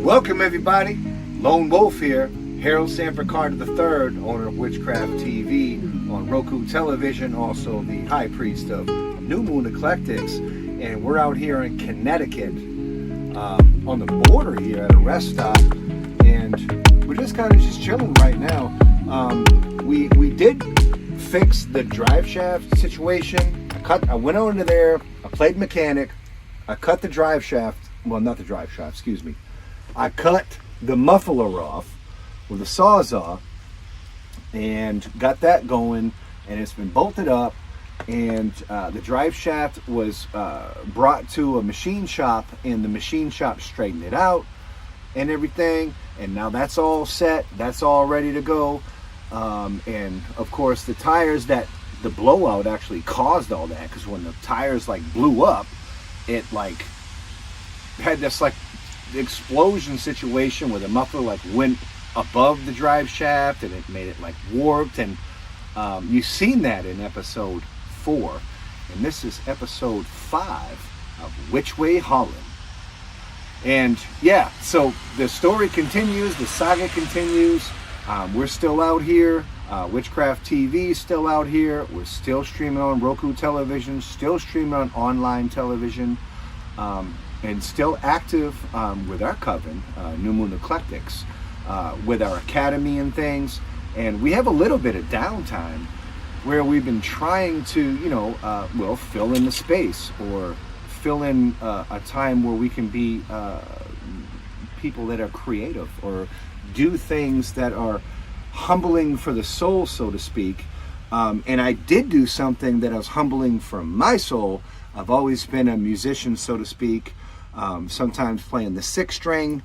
Welcome everybody, Lone Wolf here, Harold Sanford Carter III, owner of Witchcraft TV on Roku Television, also the High Priest of New Moon Eclectics, and we're out here in Connecticut, on the border here at a rest stop, and we're just kind of chilling right now. We did fix the drive shaft situation. I went over there, I played mechanic, I cut the drive shaft, well not the drive shaft, excuse me. I cut the muffler off with a Sawzall and got that going, and it's been bolted up, and the drive shaft was brought to a machine shop, and the machine shop straightened it out and everything, and now that's all set, that's all ready to go. And of course the tires, that the blowout actually caused all that, because when the tires like blew up, it like had this like explosion situation where the muffler like went above the drive shaft and it made it like warped, and you've seen that in episode 4, and this is episode 5 of Witch Way Haulin. And yeah, so the story continues, the saga continues. We're still out here. Witchcraft TV is still out here. We're still streaming on Roku Television, still streaming on online television, and still active with our coven, New Moon Eclectics, with our academy and things. And we have a little bit of downtime where we've been trying to, fill in the space, or fill in a time where we can be people that are creative, or do things that are humbling for the soul, so to speak. And I did do something that was humbling for my soul. I've always been a musician, so to speak, sometimes playing the 6-string,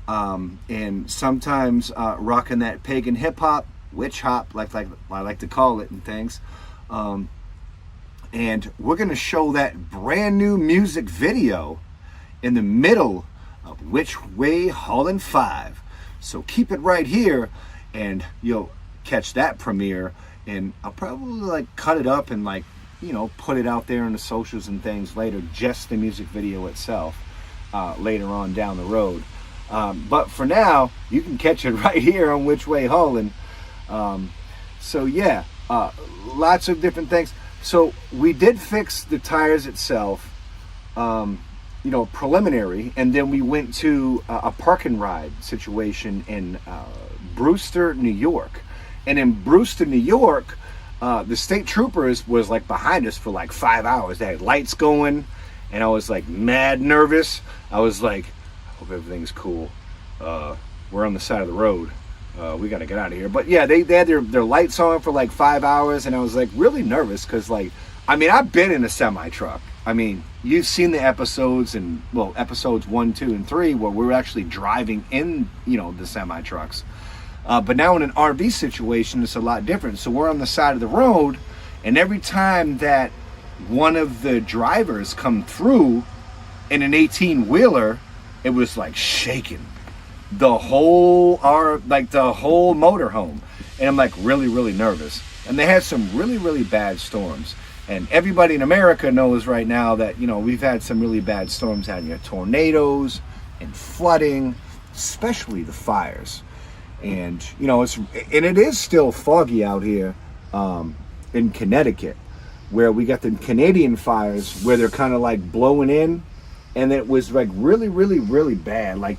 and sometimes rocking that pagan hip-hop, witch hop, like I like to call it, and things. And we're going to show that brand new music video in the middle of Witch Way Haulin Ep5. So keep it right here, and you'll catch that premiere, and I'll probably like cut it up and like, put it out there in the socials and things later, just the music video itself, later on down the road. But for now, you can catch it right here on Witch Way Haulin. So yeah, lots of different things. So we did fix the tires itself, preliminary, and then we went to a park and ride situation in Brewster, New York. And in Brewster, New York, the state troopers was like behind us for like 5 hours. They had lights going, and I was like mad nervous. I was like, I hope everything's cool. We're on the side of the road. We got to get out of here. But yeah, they had their lights on for like 5 hours, and I was like really nervous because I've been in a semi-truck. You've seen the episodes, and episodes 1, 2, and 3 where we're actually driving in, the semi-trucks. But now in an RV situation, it's a lot different. So we're on the side of the road, and every time that one of the drivers come through in an 18-wheeler, it was like shaking the whole motorhome. And I'm like really, really nervous. And they had some really, really bad storms. And everybody in America knows right now that, we've had some really bad storms out here, tornadoes and flooding, especially the fires. And, it is still foggy out here in Connecticut, where we got the Canadian fires where they're kind of like blowing in. And it was like really, really, really bad. Like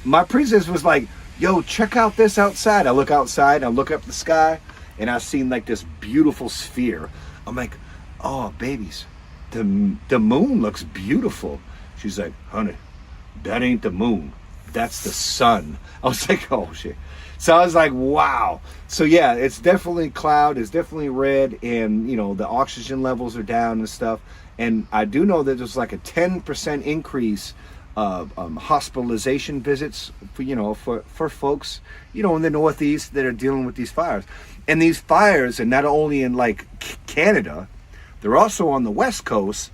my priestess was like, yo, check out this outside. I look outside, I look up the sky, and I seen like this beautiful sphere. I'm like, oh, babies, the moon looks beautiful. She's like, honey, that ain't the moon. That's the sun. I was like, oh, shit. So I was like, wow. So yeah, it's definitely cloud. It's definitely red. And, the oxygen levels are down and stuff. And I do know that there's like a 10% increase of hospitalization visits for folks, in the Northeast that are dealing with these fires. And these fires are not only in like Canada, they're also on the West Coast,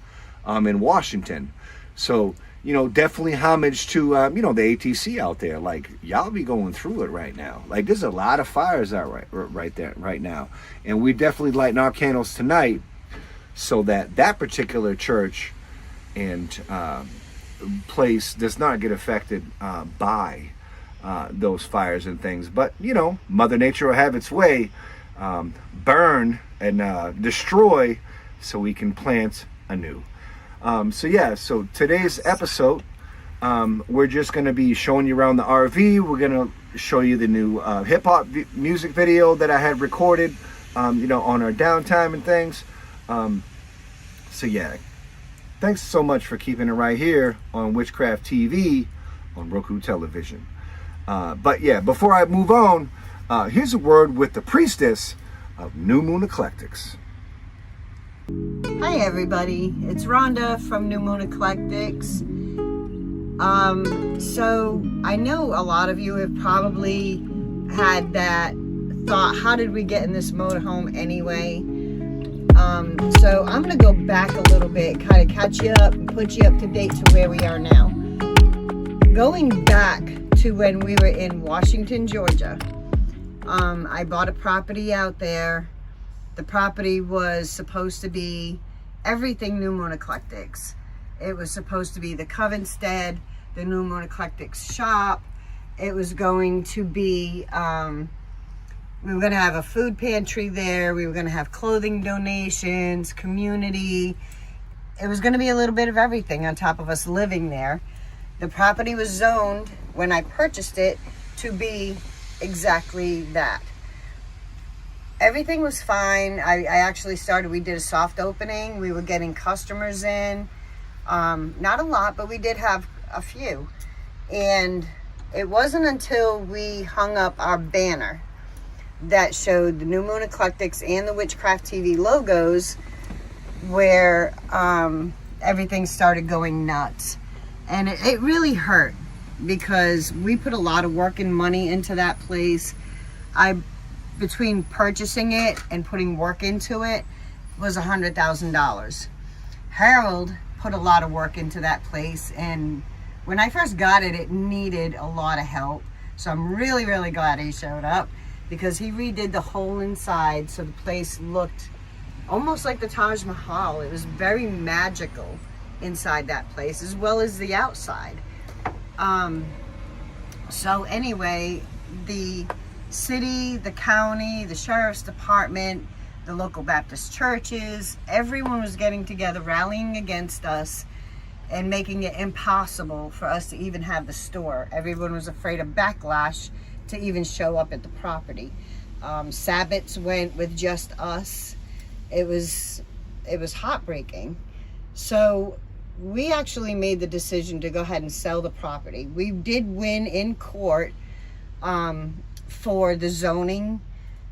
in Washington. So, definitely homage to, the ATC out there. Like, y'all be going through it right now. Like, there's a lot of fires out right there right now. And we definitely lighting our candles tonight so that particular church and place does not get affected by those fires and things. But, you know, Mother Nature will have its way, burn and destroy so we can plant anew. So today's episode, we're just going to be showing you around the RV. We're going to show you the new hip-hop music video that I had recorded, on our downtime and things. Thanks so much for keeping it right here on Witchcraft TV on Roku television. Before I move on, here's a word with the Priestess of New Moon Eclectics. Hi everybody, it's Rhonda from New Moon Eclectics. So I know a lot of you have probably had that thought, how did we get in this motorhome anyway? So I'm going to go back a little bit, kind of catch you up and put you up to date to where we are now. Going back to when we were in Washington, Georgia, I bought a property out there. The property was supposed to be everything New Moon Eclectics. It was supposed to be the Covenstead, the New Moon Eclectics shop. It was going to be, we were going to have a food pantry there. We were going to have clothing donations, community. It was going to be a little bit of everything on top of us living there. The property was zoned when I purchased it to be exactly that. Everything was fine. I actually we did a soft opening. We were getting customers in. Not a lot, but we did have a few. And it wasn't until we hung up our banner that showed the New Moon Eclectics and the Witchcraft TV logos where everything started going nuts. And it really hurt because we put a lot of work and money into that place. Between purchasing it and putting work into it was $100,000. Harold put a lot of work into that place, and when I first got it, it needed a lot of help. So I'm really, really glad he showed up because he redid the whole inside so the place looked almost like the Taj Mahal. It was very magical inside that place as well as the outside. So anyway, the city, the county, the sheriff's department, the local Baptist churches, everyone was getting together, rallying against us and making it impossible for us to even have the store. Everyone was afraid of backlash to even show up at the property. Sabbats went with just us. It was heartbreaking. So we actually made the decision to go ahead and sell the property. We did win in court for the zoning,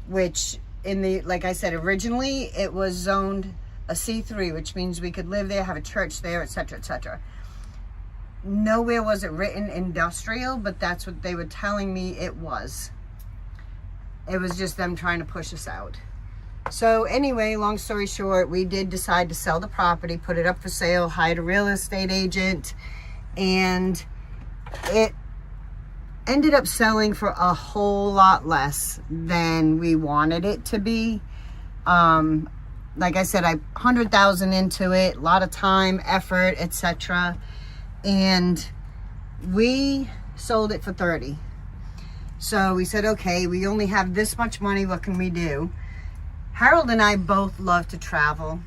which like I said, originally it was zoned a C3, which means we could live there, have a church there, etc., etc. Nowhere was it written industrial, but that's what they were telling me it was. It was just them trying to push us out. So anyway, long story short, we did decide to sell the property, put it up for sale, hired a real estate agent, and it ended up selling for a whole lot less than we wanted it to be. Like I said, I $100,000 into it, a lot of time, effort, etc. And we sold it for $30,000. So we said, okay, we only have this much money, what can we do? Harold and I both love to travel.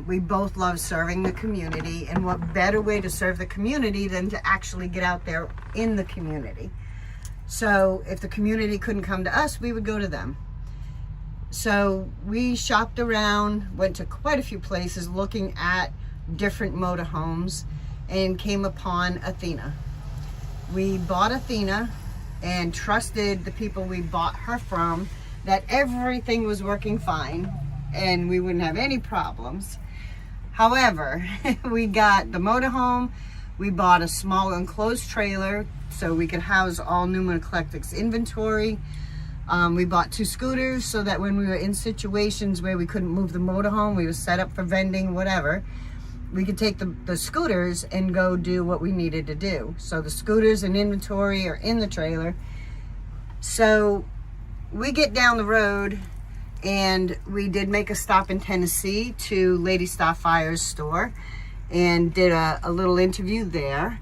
We both love serving the community, and what better way to serve the community than to actually get out there in the community. So if the community couldn't come to us, we would go to them. So we shopped around, went to quite a few places looking at different motorhomes, and came upon Athena. We bought Athena and trusted the people we bought her from that everything was working fine and we wouldn't have any problems. However, we got the motorhome, we bought a small enclosed trailer so we could house all New Moon Eclectics inventory. We bought 2 scooters so that when we were in situations where we couldn't move the motorhome, we were set up for vending, whatever, we could take the scooters and go do what we needed to do. So the scooters and inventory are in the trailer. So we get down the road, and we did make a stop in Tennessee to Lady Starfire's store. and did a little interview there.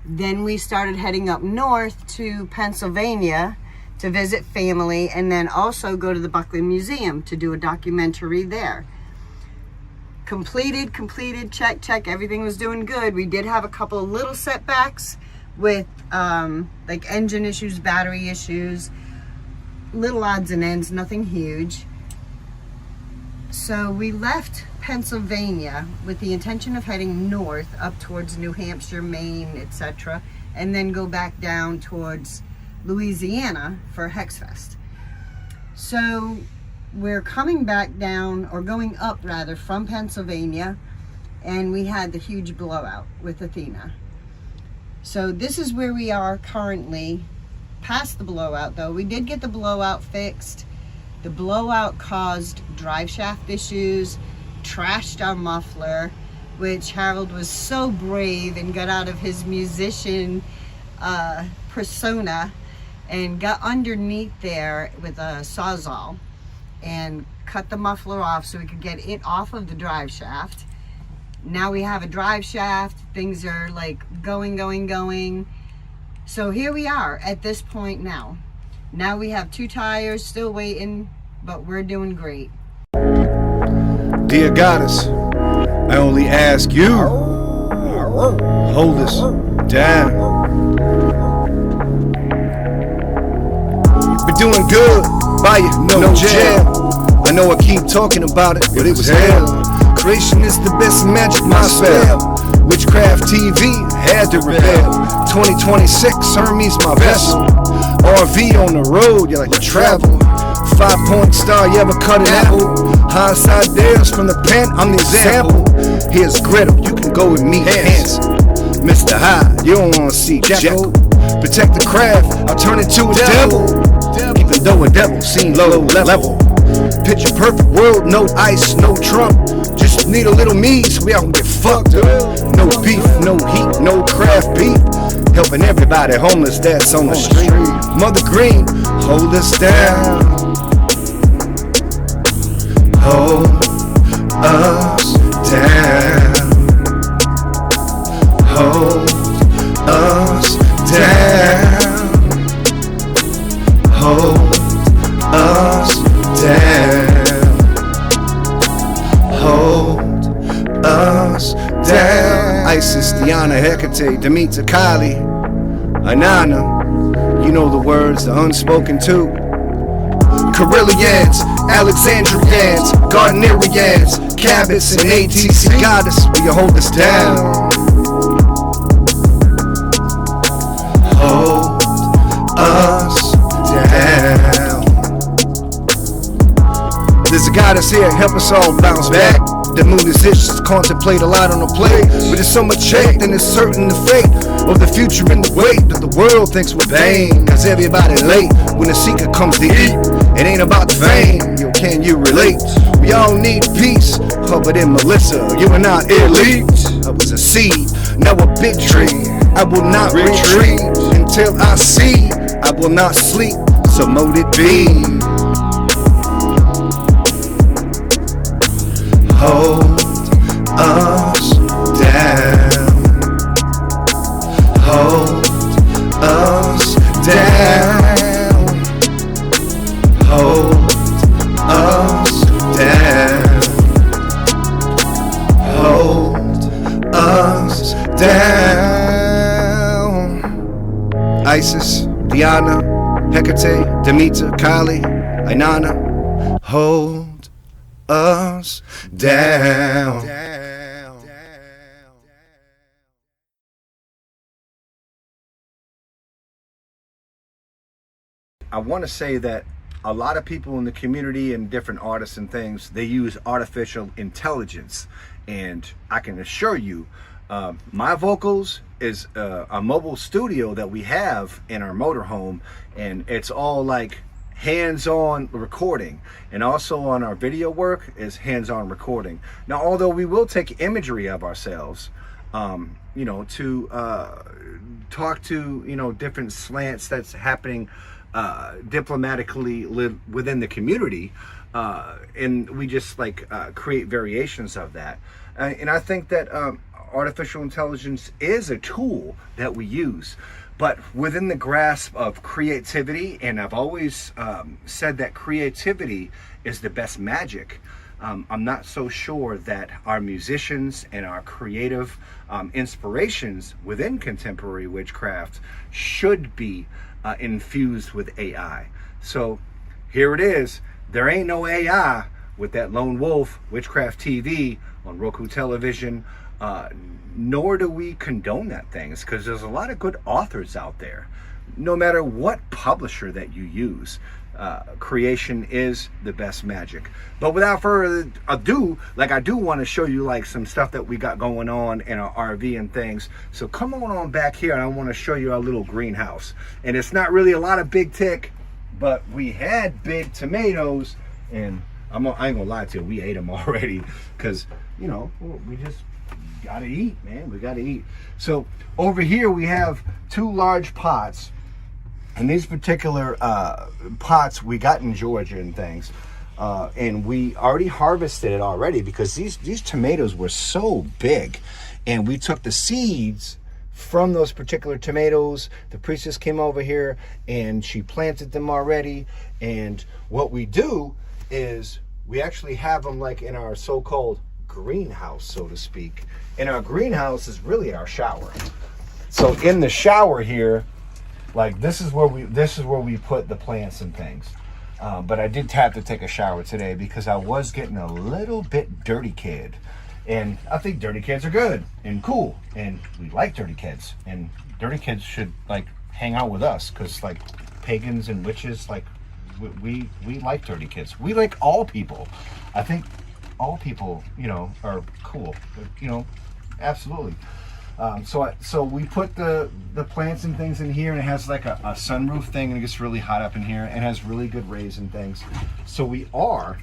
Then we started heading up north to Pennsylvania to visit family, and then also go to the Buckland Museum to do a documentary there. Completed, check, everything was doing good. We did have a couple of little setbacks with like engine issues, battery issues, little odds and ends, nothing huge. So we left Pennsylvania with the intention of heading north up towards New Hampshire, Maine, etc., and then go back down towards Louisiana for Hexfest. So we're coming back down, or going up rather, from Pennsylvania, and we had the huge blowout with Athena. So this is where we are currently, past the blowout though. We did get the blowout fixed. The blowout caused drive shaft issues, trashed our muffler, which Harold was so brave and got out of his musician persona and got underneath there with a sawzall and cut the muffler off so we could get it off of the drive shaft. Now we have a drive shaft, things are like going. So here we are at this point now. Now we have 2 tires still waiting, but we're doing great. Dear Goddess, I only ask you, hold us down. Been doing good, buy you no jail. I know I keep talking about it, but it was hell. Creation is the best magic, my spell. Witchcraft TV had to rebel. 2026, Hermes my vessel. RV on the road, you like to travel. 5-point star, you ever cut an apple? Hindsight dares from the pen, I'm the example. Here's Gretel, you can go with me, handsome. Mr. Hyde, you don't wanna see Jekyll. Protect the craft, I'll turn it to a devil. Even though a devil seems low level. Picture perfect world, no ice, no Trump. Just need a little me so we all can get fucked up. No beef, no heat, no craft beef. Helping everybody homeless that's on the street. Mother Green, hold us down. Hold us down. Hold us down. Hold us down. Hold us down. Isis, Diana, Hecate, Demeter, Kali, Inanna. You know the words, the unspoken too. Carillians, Alexandrians, Gardnerians, Cabots, and ATC Goddess, will you hold us down? Hold us down. There's a goddess here, help us all bounce back. The moon is itches, contemplate a lot on the plate. But there's so much hate, and it's certain the fate of the future in the wait that the world thinks we're vain. Cause everybody late when the seeker comes to eat. It ain't about the fame, yo, can you relate? We all need peace, Hubbard and Melissa, you are not elite. I was a seed, now a big tree. I will not retreat until I see. I will not sleep, so mote it be. Hold us down. Hold us down. Hold us down. Hold us down. Isis, Diana, Hecate, Demeter, Kali, Inanna. Hold us down. I want to say that a lot of people in the community and different artists and things, they use artificial intelligence, and I can assure you my vocals is a mobile studio that we have in our motorhome, and it's all like hands-on recording, and also on our video work is hands-on recording. Now, although we will take imagery of ourselves, you know, to talk to, you know, different slants that's happening diplomatically within the community, and we just like create variations of that. And I think that artificial intelligence is a tool that we use, but within the grasp of creativity, and I've always said that creativity is the best magic. I'm not so sure that our musicians and our creative inspirations within contemporary witchcraft should be infused with AI. So here it is. There ain't no AI with that Lone Wolf Witchcraft TV on Roku television, nor do we condone that things, because there's a lot of good authors out there. No matter what publisher that you use, creation is the best magic. But without further ado, like, I do want to show you like some stuff that we got going on in our RV and things. So come on back here, and I want to show you our little greenhouse. And it's not really a lot of big tick, but we had big tomatoes, and I ain't gonna lie to you, we ate them already, because, you know, we just gotta eat, man. We gotta eat. So over here we have 2 large pots, and these particular pots we got in Georgia and things, and we already harvested it already, because these tomatoes were so big, and we took the seeds from those particular tomatoes. The priestess came over here and she planted them already, and what we do is we actually have them like in our so-called greenhouse, so to speak. And our greenhouse is really our shower. So in the shower here, like, this is where we put the plants and things. But I did have to take a shower today because I was getting a little bit dirty kid. And I think dirty kids are good and cool, and we like dirty kids, and dirty kids should like hang out with us, because like pagans and witches, like we like dirty kids. We like all people. I think all people, you know, are cool, you know, absolutely. So we put the plants and things in here, and it has like a sunroof thing, and it gets really hot up in here, and has really good rays and things. So we are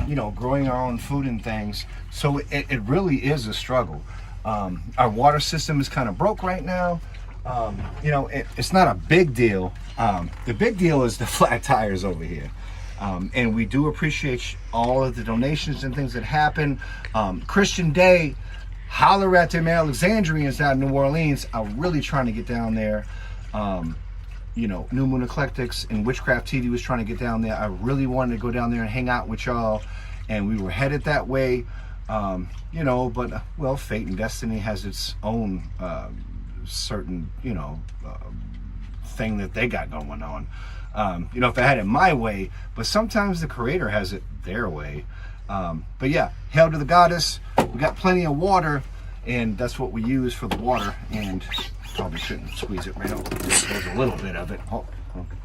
you know, growing our own food and things. So it really is a struggle. Our water system is kind of broke right now. You know, it's not a big deal. The big deal is the flat tires over here. And we do appreciate all of the donations and things that happen. Christian Day, holler at them Alexandrians out in New Orleans. I'm really trying to get down there. You know, New Moon Eclectics and Witchcraft TV was trying to get down there. I really wanted to go down there and hang out with y'all, and we were headed that way. You know, but well, fate and destiny has its own certain, you know, thing that they got going on. You know, if I had it my way, but sometimes the creator has it their way. But yeah, hail to the goddess. We got plenty of water, and that's what we use for the water. And probably shouldn't squeeze it right out. There's a little bit of it. Oh,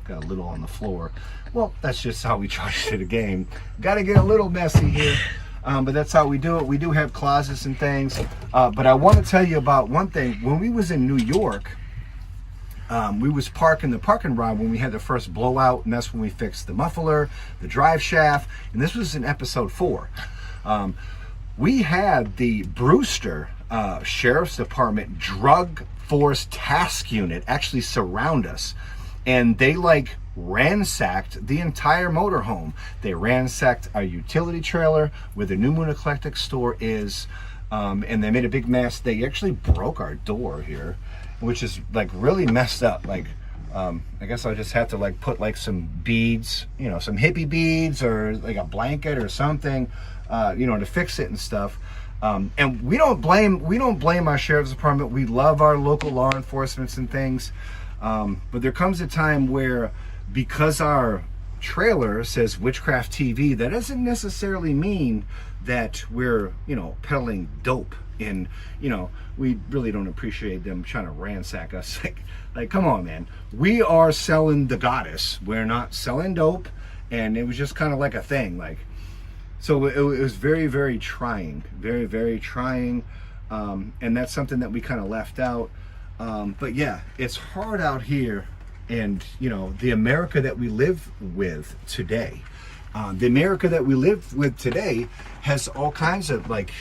got a little on the floor. Well, that's just how we try to the game. Got to get a little messy here, but that's how we do it. We do have closets and things, but I want to tell you about one thing. When we was in New York, we was parking the parking rod when we had the first blowout, and that's when we fixed the muffler, the drive shaft, and this was in episode 4. We had the Brewster Sheriff's Department Drug Force Task Unit actually surround us, and they like ransacked the entire motorhome. They ransacked our utility trailer where the New Moon Eclectic store is, and they made a big mess. They actually broke our door here, which is like really messed up. Like, I guess I just have to like put like some beads, you know, some hippie beads or like a blanket or something, you know, to fix it and stuff. And we don't blame our sheriff's department. We love our local law enforcement and things. But there comes a time where, because our trailer says Witchcraft TV, that doesn't necessarily mean that we're, you know, peddling dope. And, you know, we really don't appreciate them trying to ransack us. Like, come on, man. We are selling the goddess. We're not selling dope. And it was just kind of like a thing. Like, so it was very, very trying. Very, very trying. And that's something that we kind of left out. But yeah, it's hard out here. And, you know, the America that we live with today, the America that we live with today has all kinds of like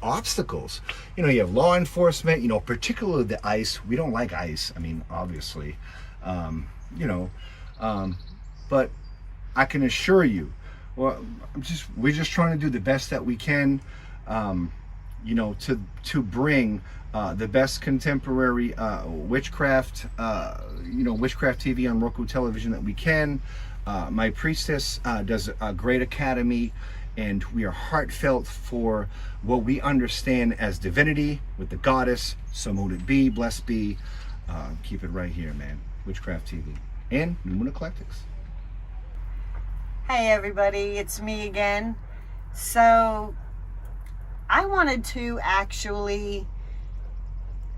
obstacles. You know, you have law enforcement, you know, particularly the ICE. We don't like ICE. I mean, obviously, you know, but I can assure you, well, we're just trying to do the best that we can. you know, to bring the best contemporary witchcraft, you know, Witchcraft TV on Roku television that we can. My Priestess does a great academy, and we are heartfelt for what we understand as divinity with the goddess. So mote it be, blessed be. Keep it right here, man. Witchcraft TV and New Moon Eclectics. Hey everybody, it's me again. So I wanted to actually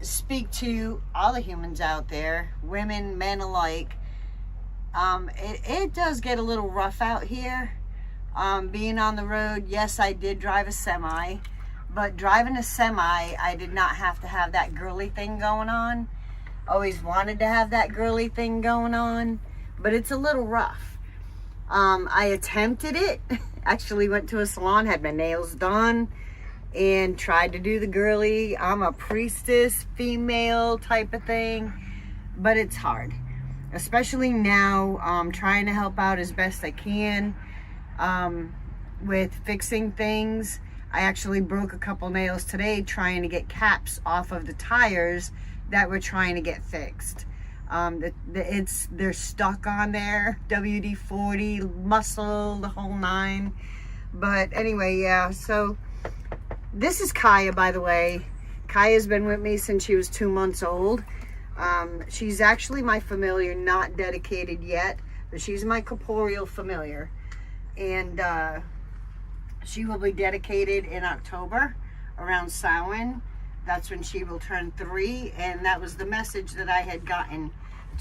speak to all the humans out there, women, men alike. It does get a little rough out here. Being on the road, yes, I did drive a semi, but driving a semi, I did not have to have that girly thing going on. Always wanted to have that girly thing going on, but it's a little rough. I attempted it. Actually went to a salon, had my nails done, and tried to do the girly, I'm a priestess, female type of thing, but it's hard. Especially now, trying to help out as best I can with fixing things. I actually broke a couple nails today trying to get caps off of the tires that we're trying to get fixed. They're stuck on there, WD-40, muscle, the whole nine. But anyway, yeah, so this is Kaya, by the way. Kaya's been with me since she was 2 months old. She's actually my familiar, not dedicated yet, but she's my corporeal familiar. And she will be dedicated in October, around Samhain. That's when she will turn 3, and that was the message that I had gotten,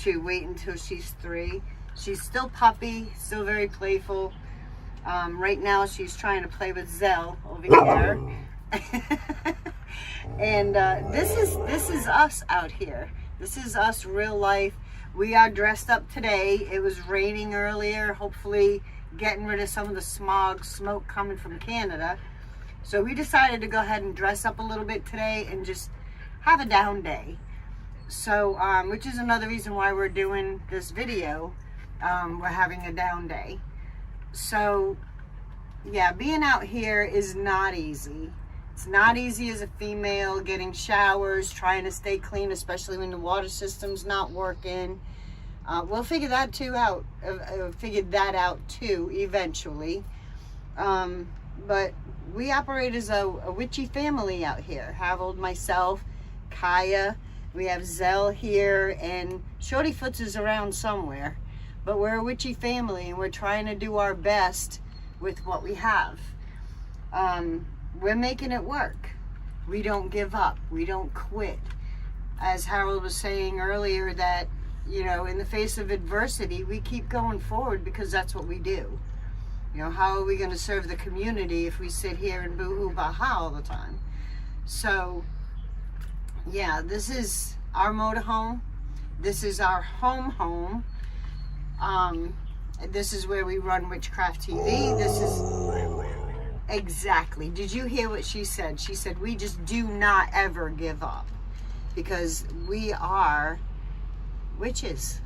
to wait until she's 3. She's still puppy, still very playful. Right now she's trying to play with Zell over here. And this is us out here. This is us real life. We are dressed up today. It was raining earlier, hopefully getting rid of some of the smoke coming from Canada. So we decided to go ahead and dress up a little bit today and just have a down day. So, which is another reason why we're doing this video. We're having a down day. So, yeah, being out here is not easy. It's not easy as a female, getting showers, trying to stay clean, especially when the water system's not working. We'll figure that too out. Figured that out too eventually. But we operate as a witchy family out here. Harold, myself, Kaya, we have Zell here, and Shorty Foots is around somewhere. But we're a witchy family, and we're trying to do our best with what we have. We're making it work. We don't give up. We don't quit. As Harold was saying earlier, that, you know, in the face of adversity, we keep going forward because that's what we do. You know, how are we going to serve the community if we sit here and boo-hoo bah-ha all the time? So, yeah, this is our motorhome. This is our home. This is where we run Witchcraft TV. This is... Exactly. Did you hear what she said? She said, we just do not ever give up. Because we are witches.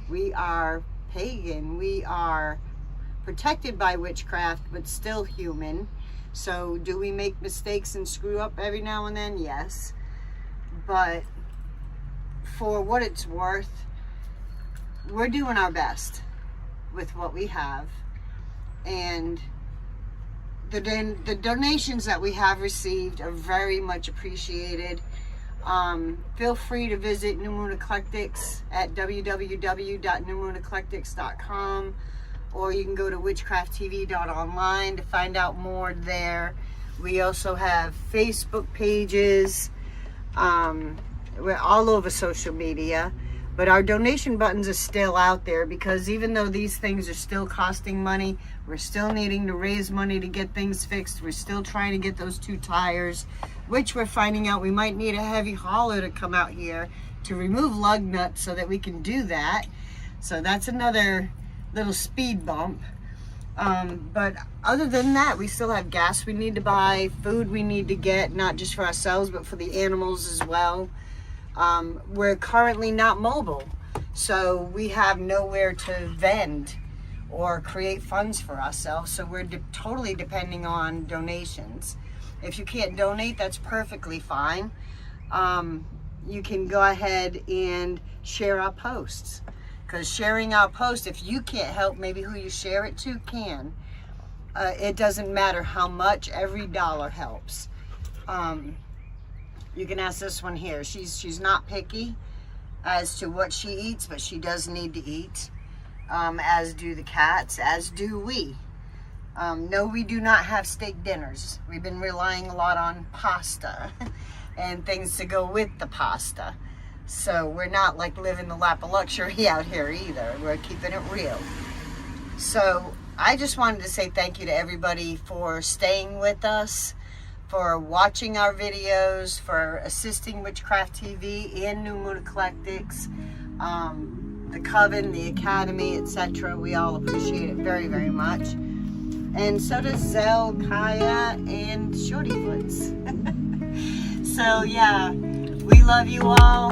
We are pagan. We are protected by witchcraft, but still human. So do we make mistakes and screw up every now and then? Yes. But for what it's worth, we're doing our best with what we have. And the donations that we have received are very much appreciated. Feel free to visit New Moon Eclectics at www.newmooneclectics.com, or you can go to witchcrafttv.online to find out more there. We also have Facebook pages. We're all over social media, but our donation buttons are still out there, because even though these things are still costing money, we're still needing to raise money to get things fixed. We're still trying to get those 2 tires, which we're finding out we might need a heavy hauler to come out here to remove lug nuts so that we can do that. So that's another little speed bump. But other than that, we still have gas we need to buy, food we need to get, not just for ourselves, but for the animals as well. We're currently not mobile, so we have nowhere to vend or create funds for ourselves, so we're totally depending on donations. If you can't donate, that's perfectly fine. You can go ahead and share our posts, because sharing our posts, if you can't help, maybe who you share it to can. It doesn't matter how much, every dollar helps. You can ask this one here. She's not picky as to what she eats, but she does need to eat, as do the cats, as do we. No, we do not have steak dinners. We've been relying a lot on pasta and things to go with the pasta. So we're not like living the lap of luxury out here either. We're keeping it real. So I just wanted to say thank you to everybody for staying with us, for watching our videos, for assisting Witchcraft TV and New Moon Eclectics, the Coven, the Academy, etc. We all appreciate it very, very much. And so does Zell, Kaya, and Shorty Foots. So yeah, we love you all.